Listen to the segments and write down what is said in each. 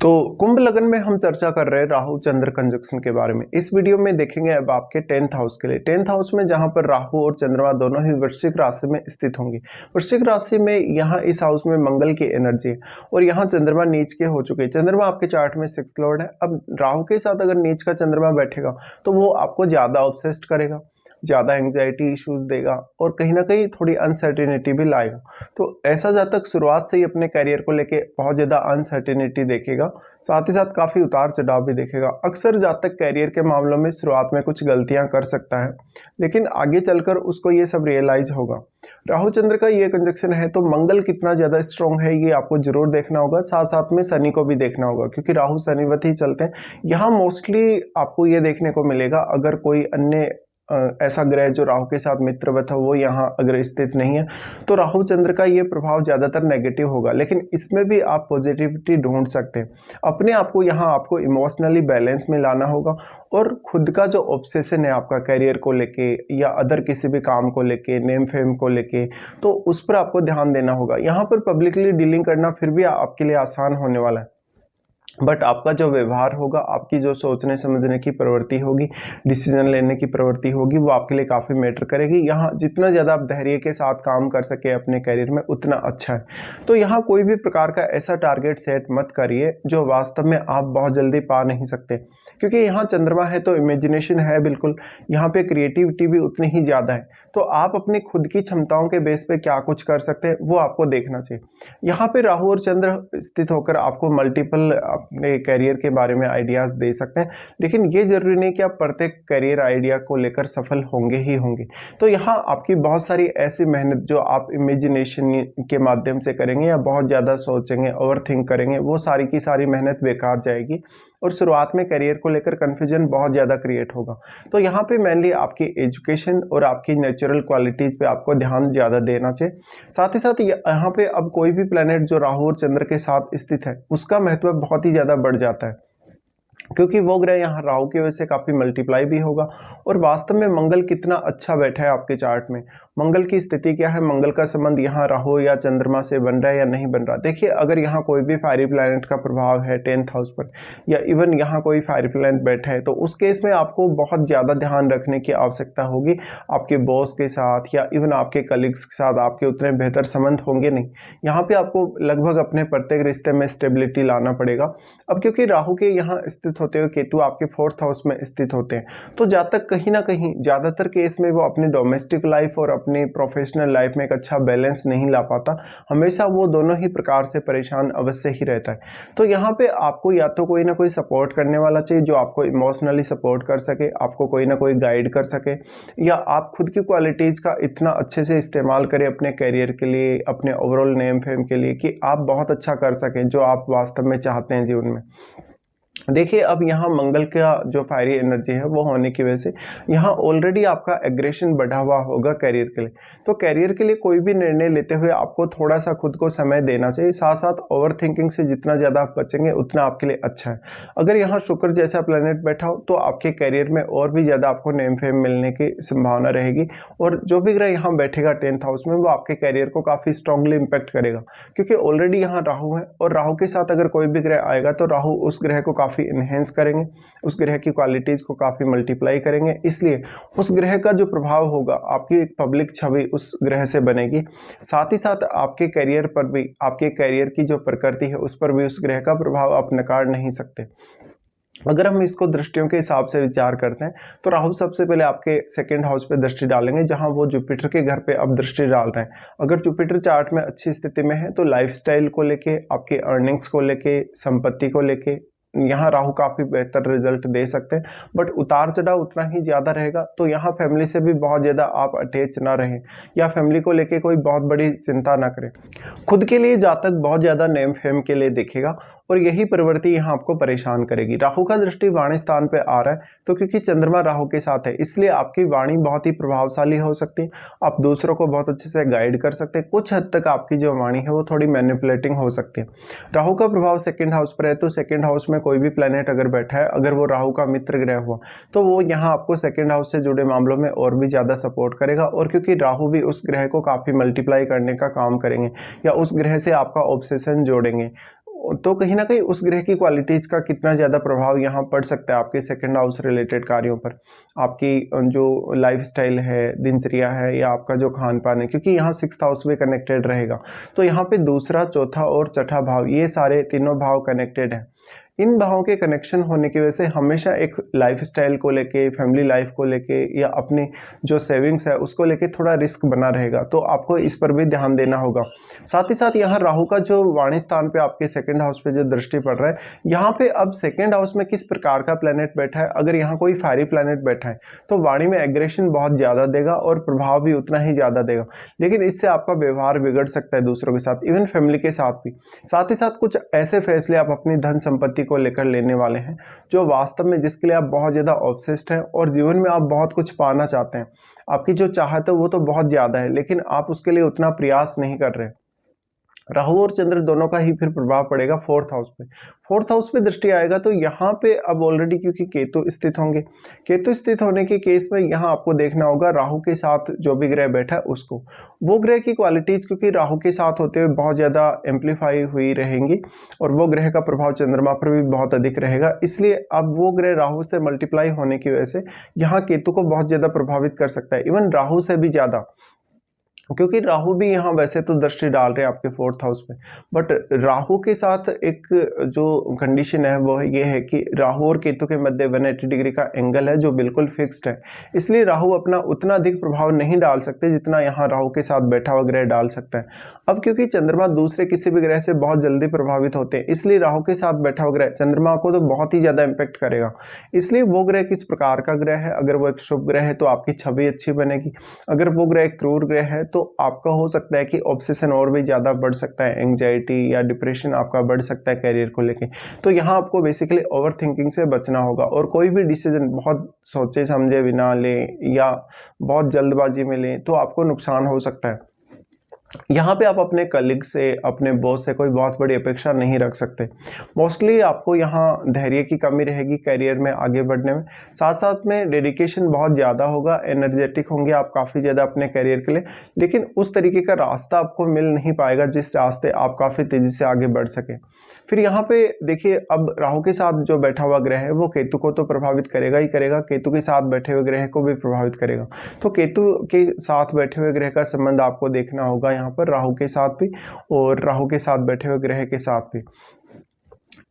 तो कुंभ लगन में हम चर्चा कर रहे हैं राहु चंद्र कंजक्शन के बारे में। इस वीडियो में देखेंगे अब आपके 10th हाउस के लिए। 10th हाउस में जहां पर राहु और चंद्रमा दोनों ही वृश्चिक राशि में स्थित होंगे। वृश्चिक राशि में यहाँ इस हाउस में मंगल की एनर्जी है और यहाँ चंद्रमा नीच के हो चुके हैं। चंद्रमा आपके चार्ट में 6th लॉर्ड है। अब राहु के साथ अगर नीच का चंद्रमा बैठेगा तो वो आपको ज्यादा ऑब्सेस्ड करेगा, ज़्यादा एंग्जाइटी इश्यूज देगा और कहीं ना कहीं थोड़ी अनसर्टेनिटी भी लाएगा। तो ऐसा जातक शुरुआत से ही अपने करियर को लेके बहुत ज़्यादा अनसर्टेनिटी देखेगा, साथ ही साथ काफ़ी उतार चढ़ाव भी देखेगा। अक्सर जातक करियर के मामलों में शुरुआत में कुछ गलतियां कर सकता है, लेकिन आगे चलकर उसको ये सब रियलाइज होगा। राहु चंद्र का ये कंजक्शन है तो मंगल कितना ज़्यादा स्ट्रॉन्ग है ये आपको जरूर देखना होगा। साथ साथ में शनि को भी देखना होगा, क्योंकि राहु शनिवत ही चलते हैं। यहाँ मोस्टली आपको ये देखने को मिलेगा अगर कोई अन्य ऐसा ग्रह जो राहु के साथ मित्रवत है वो यहाँ अगर स्थित नहीं है तो राहु चंद्र का ये प्रभाव ज़्यादातर नेगेटिव होगा। लेकिन इसमें भी आप पॉजिटिविटी ढूंढ सकते हैं। अपने आप को यहाँ आपको इमोशनली बैलेंस में लाना होगा और खुद का जो ऑब्सेशन है आपका करियर को लेके या अदर किसी भी काम को लेके, नेम फेम को लेके, तो उस पर आपको ध्यान देना होगा। यहाँ पर पब्लिकली डीलिंग करना फिर भी आपके लिए आसान होने वाला है, बट आपका जो व्यवहार होगा, आपकी जो सोचने समझने की प्रवृत्ति होगी, डिसीजन लेने की प्रवृत्ति होगी, वो आपके लिए काफ़ी मैटर करेगी। यहाँ जितना ज़्यादा आप धैर्य के साथ काम कर सके अपने करियर में उतना अच्छा है। तो यहाँ कोई भी प्रकार का ऐसा टारगेट सेट मत करिए जो वास्तव में आप बहुत जल्दी पा नहीं सकते, क्योंकि यहाँ चंद्रमा है तो इमेजिनेशन है बिल्कुल, यहाँ पे क्रिएटिविटी भी उतनी ही ज़्यादा है। तो आप अपनी खुद की क्षमताओं के बेस पे क्या कुछ कर सकते हैं वो आपको देखना चाहिए। यहाँ पे राहु और चंद्र स्थित होकर आपको मल्टीपल अपने करियर के बारे में आइडियाज दे सकते हैं, लेकिन ये जरूरी नहीं कि आप प्रत्येक करियर आइडिया को लेकर सफल होंगे ही होंगे। तो यहाँ आपकी बहुत सारी ऐसी मेहनत जो आप इमेजिनेशन के माध्यम से करेंगे या बहुत ज़्यादा सोचेंगे, ओवर थिंक करेंगे, वो सारी की सारी मेहनत बेकार जाएगी और शुरुआत में करियर को लेकर कन्फ्यूजन बहुत ज़्यादा क्रिएट होगा। तो यहाँ पे मेनली आपकी एजुकेशन और आपकी नेचुरल क्वालिटीज़ पे आपको ध्यान ज़्यादा देना चाहिए। साथ ही साथ यहाँ पे अब कोई भी प्लेनेट जो राहु और चंद्र के साथ स्थित है उसका महत्व बहुत ही ज़्यादा बढ़ जाता है, क्योंकि वो ग्रह यहाँ राहु की वजह से काफ़ी मल्टीप्लाई भी होगा। और वास्तव में मंगल कितना अच्छा बैठा है आपके चार्ट में, मंगल की स्थिति क्या है, मंगल का संबंध यहाँ राहु या चंद्रमा से बन रहा है या नहीं बन रहा। देखिए, अगर यहाँ कोई भी फायरी प्लैनेट का प्रभाव है 10th हाउस पर, या इवन यहाँ कोई फायरी प्लैनेट बैठा है, तो उस केस में आपको बहुत ज़्यादा ध्यान रखने की आवश्यकता होगी। आपके बॉस के साथ या इवन आपके कलीग्स के साथ आपके उतने बेहतर संबंध होंगे नहीं। यहाँ पे आपको लगभग अपने प्रत्येक रिश्ते में स्टेबिलिटी लाना पड़ेगा। अब क्योंकि राहु के यहाँ स्थित होते हुए केतु आपके 4th हाउस में स्थित होते हैं, तो जातक कहीं ना कहीं ज़्यादातर केस में वो अपनी डोमेस्टिक लाइफ और अपनी प्रोफेशनल लाइफ में एक अच्छा बैलेंस नहीं ला पाता। हमेशा वो दोनों ही प्रकार से परेशान अवश्य ही रहता है। तो यहाँ पे आपको या तो कोई ना कोई सपोर्ट करने वाला चाहिए जो आपको इमोशनली सपोर्ट कर सके, आपको कोई ना कोई गाइड कर सके, या आप खुद की क्वालिटीज़ का इतना अच्छे से इस्तेमाल करें अपने करियर के लिए, अपने ओवरऑल नेम फेम के लिए, कि आप बहुत अच्छा कर सकें जो आप वास्तव में चाहते हैं जीवन में। देखिए, अब यहाँ मंगल का जो फायरी एनर्जी है वो होने की वजह से यहाँ ऑलरेडी आपका एग्रेशन बढ़ा हुआ होगा करियर के लिए। तो करियर के लिए कोई भी निर्णय लेते हुए आपको थोड़ा सा खुद को समय देना चाहिए। साथ साथ ओवर थिंकिंग से जितना ज़्यादा आप बचेंगे उतना आपके लिए अच्छा है। अगर यहाँ शुक्र जैसा प्लैनेट बैठा हो तो आपके करियर में और भी ज़्यादा आपको नेम फेम मिलने की संभावना रहेगी। और जो भी ग्रह यहाँ बैठेगा 10th हाउस में वो आपके करियर को काफ़ी स्ट्रांगली इम्पैक्ट करेगा, क्योंकि ऑलरेडी यहाँ राहु है और राहु के साथ अगर कोई भी ग्रह आएगा तो राहु उस ग्रह को काफ़ी इनहेंस करेंगे, उस ग्रह की क्वालिटीज़ को काफ़ी मल्टीप्लाई करेंगे। इसलिए उस ग्रह का जो प्रभाव होगा, आपकी एक पब्लिक छवि उस ग्रह से बनेगी। साथ ही साथ आपके करियर पर भी, आपके करियर की जो प्रकृति है उस पर भी उस ग्रह का प्रभाव आप नकार नहीं सकते। अगर हम इसको दृष्टियों के हिसाब से विचार करते हैं तो राहु सबसे पहले आपके 2nd हाउस पे दृष्टि डालेंगे, जहां वो जुपिटर के घर पे अब दृष्टि डाल रहे हैं। अगर जुपिटर चार्ट में अच्छी स्थिति में है तो लाइफस्टाइल को लेके, आपके अर्निंग्स को लेके, संपत्ति को लेके यहाँ राहु काफ़ी बेहतर रिजल्ट दे सकते हैं, बट उतार चढ़ाव उतना ही ज़्यादा रहेगा। तो यहाँ फैमिली से भी बहुत ज़्यादा आप अटैच ना रहें या फैमिली को लेके कोई बहुत बड़ी चिंता ना करें। खुद के लिए जातक बहुत ज़्यादा नेम फेम के लिए देखेगा और यही प्रवृत्ति यहाँ आपको परेशान करेगी। राहु का दृष्टि वाणी स्थान पे आ रहा है, तो क्योंकि चंद्रमा राहु के साथ है इसलिए आपकी वाणी बहुत ही प्रभावशाली हो सकती है। आप दूसरों को बहुत अच्छे से गाइड कर सकते हैं। कुछ हद तक आपकी जो वाणी है वो थोड़ी मैनिपुलेटिंग हो सकती है। राहु का प्रभाव 2nd हाउस पर है, तो 2nd हाउस में कोई भी प्लेनेट अगर बैठा है, अगर वो राहु का मित्र ग्रह हुआ तो वो यहाँ आपको 2nd हाउस से जुड़े मामलों में और भी ज़्यादा सपोर्ट करेगा। और क्योंकि राहु भी उस ग्रह को काफ़ी मल्टीप्लाई करने का काम करेंगे या उस ग्रह से आपका ऑब्सेशन जोड़ेंगे, तो कहीं ना कहीं उस ग्रह की क्वालिटीज़ का कितना ज़्यादा प्रभाव यहाँ पड़ सकता है आपके सेकंड हाउस रिलेटेड कार्यों पर, आपकी जो लाइफस्टाइल है, दिनचर्या है, या आपका जो खान पान है, क्योंकि यहाँ सिक्स्थ हाउस भी कनेक्टेड रहेगा। तो यहाँ पे दूसरा, चौथा और छठा भाव, ये सारे तीनों भाव कनेक्टेड हैं। इन भावों के कनेक्शन होने की वजह से हमेशा एक लाइफस्टाइल को लेके, फैमिली लाइफ को लेके, या अपनी जो सेविंग्स है उसको लेके थोड़ा रिस्क बना रहेगा, तो आपको इस पर भी ध्यान देना होगा। साथ ही साथ यहाँ राहु का जो वाणी स्थान पे आपके सेकंड हाउस पे जो दृष्टि पड़ रहा है, यहाँ पे अब सेकंड हाउस में किस प्रकार का प्लैनेट बैठा है, अगर यहाँ कोई फायरी प्लैनेट बैठा है तो वाणी में एग्रेशन बहुत ज़्यादा देगा और प्रभाव भी उतना ही ज़्यादा देगा, लेकिन इससे आपका व्यवहार बिगड़ सकता है दूसरों के साथ, इवन फैमिली के साथ भी। साथ ही साथ कुछ ऐसे फैसले आप अपनी धन संपत्ति को लेकर लेने वाले हैं जो वास्तव में जिसके लिए आप बहुत ज़्यादा ऑब्सेस्ड हैं और जीवन में आप बहुत कुछ पाना चाहते हैं। आपकी जो चाहत है वो तो बहुत ज़्यादा है, लेकिन आप उसके लिए उतना प्रयास नहीं कर रहे। राहु और चंद्र दोनों का ही फिर प्रभाव पड़ेगा फोर्थ हाउस पे। फोर्थ हाउस पे दृष्टि आएगा तो यहाँ पे अब ऑलरेडी क्योंकि केतु स्थित होंगे, केतु स्थित होने के केस में यहाँ आपको देखना होगा राहु के साथ जो भी ग्रह बैठा है उसको, वो ग्रह की क्वालिटीज़ क्योंकि राहु के साथ होते हुए बहुत ज़्यादा एम्पलीफाई हुई रहेंगी और वो ग्रह का प्रभाव चंद्रमा पर भी बहुत अधिक रहेगा, इसलिए अब वो ग्रह राहु से मल्टीप्लाई होने की वजह से यहाँ केतु को बहुत ज़्यादा प्रभावित कर सकता है, इवन राहु से भी ज़्यादा, क्योंकि राहु भी यहाँ वैसे तो दृष्टि डाल रहे हैं आपके फोर्थ हाउस में, बट राहु के साथ एक जो कंडीशन है वो ये है कि राहु और केतु के मध्य 180 डिग्री का एंगल है जो बिल्कुल फिक्स्ड है, इसलिए राहु अपना उतना अधिक प्रभाव नहीं डाल सकते जितना यहाँ राहु के साथ बैठा हुआ ग्रह डाल सकता है। अब क्योंकि चंद्रमा दूसरे किसी भी ग्रह से बहुत जल्दी प्रभावित होते हैं, इसलिए राहु के साथ बैठा हुआ ग्रह चंद्रमा को तो बहुत ही ज़्यादा इम्पेक्ट करेगा, इसलिए वो ग्रह किस प्रकार का ग्रह है, अगर वो एक शुभ ग्रह है तो आपकी छवि अच्छी बनेगी, अगर वो ग्रह एक क्रूर ग्रह है तो आपका हो सकता है कि ऑब्सेशन और भी ज़्यादा बढ़ सकता है, एंग्जाइटी या डिप्रेशन आपका बढ़ सकता है कैरियर को लेके। तो यहाँ आपको बेसिकली ओवर थिंकिंग से बचना होगा और कोई भी डिसीजन बहुत सोचे समझे बिना लें या बहुत जल्दबाजी में लें तो आपको नुकसान हो सकता है। यहाँ पे आप अपने कलीग से, अपने बॉस से कोई बहुत बड़ी अपेक्षा नहीं रख सकते। मोस्टली आपको यहाँ धैर्य की कमी रहेगी कैरियर में आगे बढ़ने में, साथ साथ में डेडिकेशन बहुत ज़्यादा होगा, एनर्जेटिक होंगे आप काफ़ी ज़्यादा अपने कैरियर के लिए, लेकिन उस तरीके का रास्ता आपको मिल नहीं पाएगा जिस रास्ते आप काफ़ी तेज़ी से आगे बढ़ सकें। फिर यहाँ पे देखिए अब राहु के साथ जो बैठा हुआ ग्रह है वो केतु को तो प्रभावित करेगा ही करेगा, केतु के साथ बैठे हुए ग्रह को भी प्रभावित करेगा, तो केतु के साथ बैठे हुए ग्रह का संबंध आपको देखना होगा यहाँ पर राहु के साथ भी और राहु के साथ बैठे हुए ग्रह के साथ भी।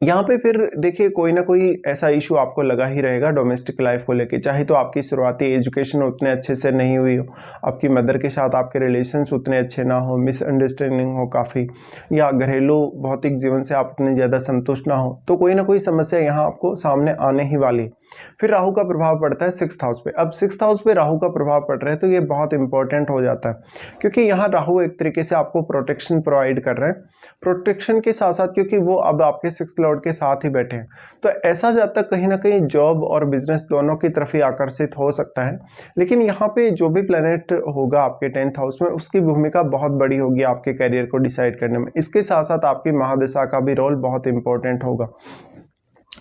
यहाँ पे फिर देखिए कोई ना कोई ऐसा इशू आपको लगा ही रहेगा डोमेस्टिक लाइफ को लेके, चाहे तो आपकी शुरुआती एजुकेशन उतने अच्छे से नहीं हुई हो, आपकी मदर के साथ आपके रिलेशंस उतने अच्छे ना हो, मिसअंडरस्टैंडिंग हो काफ़ी, या घरेलू भौतिक जीवन से आप उतने ज़्यादा संतुष्ट ना हो, तो कोई ना कोई समस्या यहाँ आपको सामने आने ही वाली। फिर राहु का प्रभाव पड़ता है सिक्स्थ हाउस पे। अब सिक्स्थ हाउस पे राहु का प्रभाव पड़ रहा है तो ये बहुत इंपॉर्टेंट हो जाता है, क्योंकि यहाँ राहु एक तरीके से आपको प्रोटेक्शन प्रोवाइड कर रहे हैं, प्रोटेक्शन के साथ साथ क्योंकि वो अब आपके सिक्स्थ लॉर्ड के साथ ही बैठे हैं, तो ऐसा जातक कहीं ना कहीं जॉब और बिजनेस दोनों की तरफ ही आकर्षित हो सकता है। लेकिन यहाँ पे जो भी प्लैनेट होगा आपके 10th हाउस में उसकी भूमिका बहुत बड़ी होगी आपके करियर को डिसाइड करने में, इसके साथ साथ आपकी महादशा का भी रोल बहुत इंपॉर्टेंट होगा।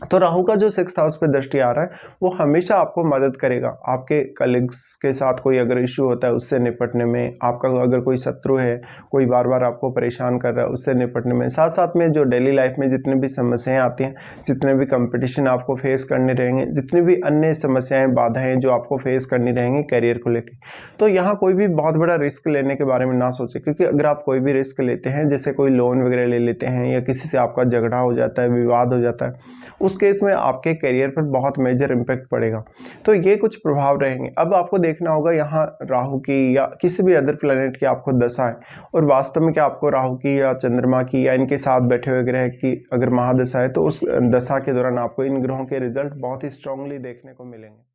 तो राहु का जो सिक्स्थ हाउस पे दृष्टि आ रहा है वो हमेशा आपको मदद करेगा, आपके कलीग्स के साथ कोई अगर इशू होता है उससे निपटने में, आपका अगर कोई शत्रु है, कोई बार बार आपको परेशान कर रहा है उससे निपटने में, साथ साथ में जो डेली लाइफ में जितनी भी समस्याएं आती हैं, जितने भी कंपटीशन आपको फेस करने रहेंगे, जितनी भी अन्य समस्याएं बाधाएं जो आपको फेस करनी रहेंगी कैरियर को लेकर, तो यहाँ कोई भी बहुत बड़ा रिस्क लेने के बारे में ना सोचे, क्योंकि अगर आप कोई भी रिस्क लेते हैं, जैसे कोई लोन वगैरह ले लेते हैं या किसी से आपका झगड़ा हो जाता है, विवाद हो जाता है, उस केस में आपके करियर पर बहुत मेजर इम्पैक्ट पड़ेगा। तो ये कुछ प्रभाव रहेंगे। अब आपको देखना होगा यहाँ राहु की या किसी भी अदर प्लैनेट की आपको दशा है और वास्तव में क्या आपको राहु की या चंद्रमा की या इनके साथ बैठे हुए ग्रह की अगर महादशा है तो उस दशा के दौरान आपको इन ग्रहों के रिजल्ट बहुत ही स्ट्रांगली देखने को मिलेंगे।